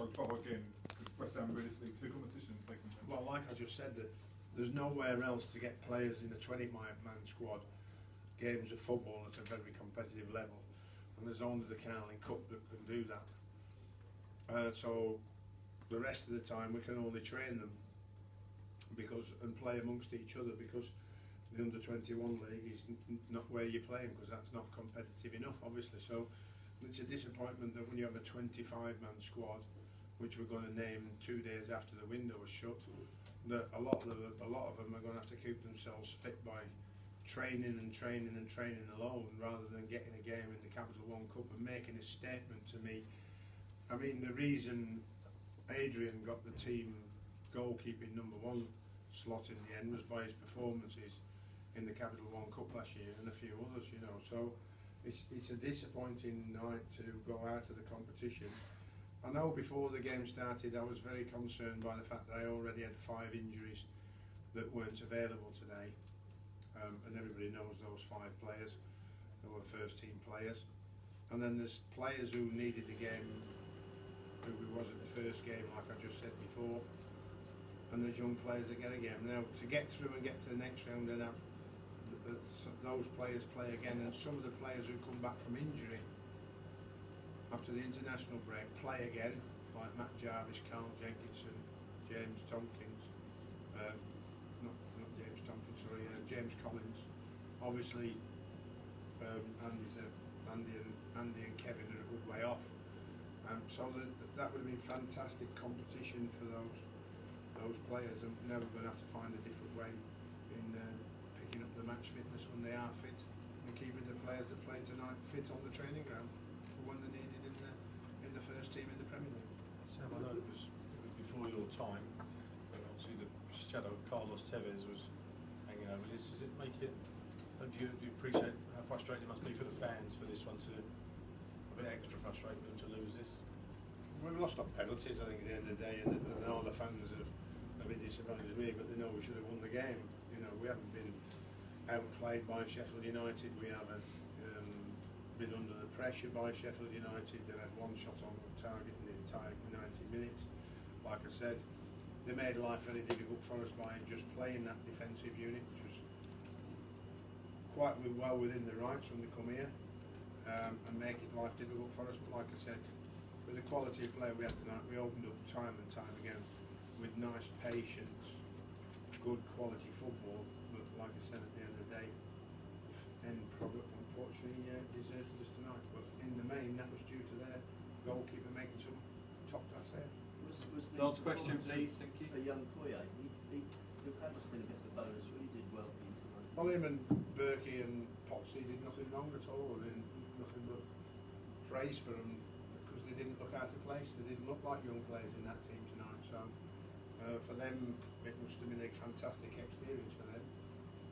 showed forward game West Ham realistically to competition taking place? Well, like I just said, that there's nowhere else to get players in a 20-man squad games of football at a very competitive level, and there's only the Carling Cup that can do that. So the rest of the time we can only train them and play amongst each other, because the under-21 league is not where you're playing, because that's not competitive enough, obviously. So it's a disappointment that when you have a 25-man squad, which we're going to name 2 days after the window was shut, that a lot of them are going to have to keep themselves fit by training alone, rather than getting a game in the Capital One Cup and making a statement to me. I mean, the reason Adrian got the team goalkeeping #1 slot in the end was by his performances in the Capital One Cup last year and a few others, you know. So it's a disappointing night to go out of the competition. I know before the game started I was very concerned by the fact that I already had 5 injuries that weren't available today, and everybody knows those 5 players who were first team players, and then there's players who needed the game who wasn't the first game, like I just said before, and there's young players that get a game. Now to get through and get to the next round and have those players play again, and some of the players who come back from injury after the international break play again, like Matt Jarvis, Carl Jenkinson, James Tompkins, not James Tompkins, sorry, James Collins. Obviously, Andy and Kevin are a good way off. So that would have been fantastic competition for those players, and now we're going to have to find a different way in picking up the match fitness when they are fit, and keeping the players that play tonight fit on the training ground for when they're needed in the first team in the Premier League. Sam, I know it was before your time, but obviously the shadow of Carlos Tevez was hanging over this. Does it make it, do you appreciate how frustrating it must be for the fans for this one to, a bit extra frustrating to lose this? Well, we lost on penalties, I think, at the end of the day, and all the fans have been disappointed with me, but they know we should have won the game. You know, we haven't been outplayed by Sheffield United. We haven't been under the pressure by Sheffield United. They've had 1 shot on target in the entire 90 minutes. Like I said, they made life very difficult for us by just playing that defensive unit, which was quite well within the rights when they come here, and make it life difficult for us. But like I said, with the quality of play we had tonight, we opened up time and time again with nice patience, good quality football. But like I said, at the end of the day, end product unfortunately deserted us tonight. But in the main, that was due to their goalkeeper making some top class save. Last question, please. Thank you. A young Poyet, that must have been a bit of a bonus. He did well for you tonight. Well, him and Berkey and Potsy did nothing wrong at all. They did nothing but praise for them, because they didn't look out of place. They didn't look like young players in that team tonight. So for them, it must have been a fantastic experience for them.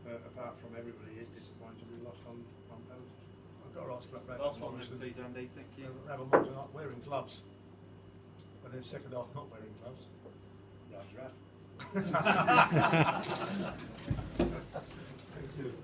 Apart from everybody is disappointed we lost on penalties. I've got to ask about Raven. Last one then, please, Andy. Thank you. Raven Morton not wearing gloves, and then second half not wearing gloves. Yeah, giraffe. Thank you.